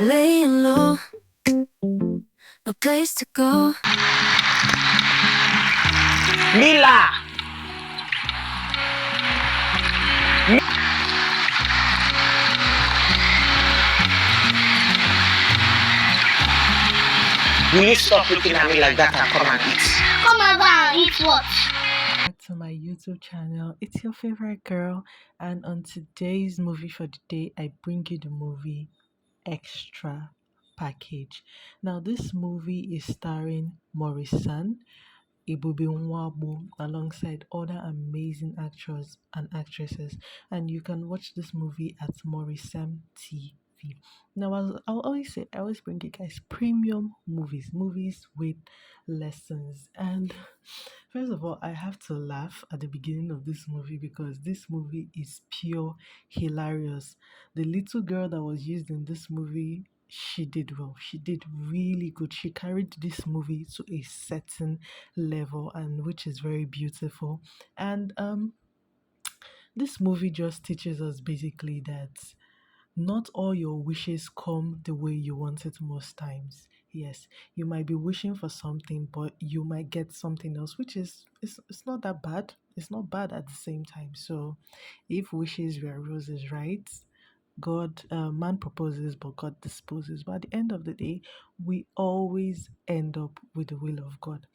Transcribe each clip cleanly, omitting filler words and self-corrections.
Laying low, no place to go. Lila! Will you stop looking at me like that and come and eat? Come over and eat what? Back to my YouTube channel. It's your favorite girl, and on today's movie for the day, I bring you the movie Extra Package. Now, this movie is starring Maurice, Ebube Nwagbo, alongside other amazing actors and actresses, and you can watch this movie at Maurice TV. Now, I'll always say, I always bring you guys premium movies with lessons. And first of all, I have to laugh at the beginning of this movie because this movie is pure hilarious. The little girl that was used in this movie, she did well. She did really good. She carried this movie to a certain level, and which is very beautiful. And this movie just teaches us basically that not all your wishes come the way you want it most times. Yes, you might be wishing for something, but you might get something else, which is it's not that bad. It's not bad at the same time. So, if wishes were roses, right? Man proposes, but God disposes. But at the end of the day, we always end up with the will of God.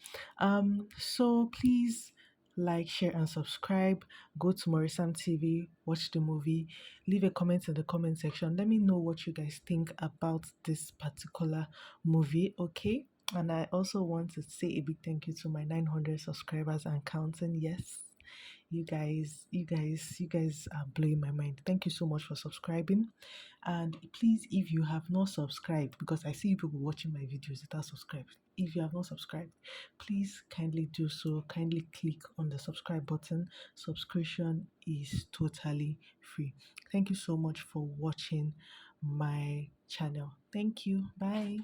So please like, share, and subscribe. Go to Morisam TV, watch the movie, leave a comment in the comment section. Let me know what you guys think about this particular movie, okay? And I also want to say a big thank you to my 900 subscribers and counting. Yes, you guys are blowing my mind. Thank you so much for subscribing. And please, if you have not subscribed, because I see people watching my videos without subscribed, if you have not subscribed, please kindly do so. Kindly click on the subscribe button. Subscription is totally free. Thank you so much for watching my channel. Thank you. Bye.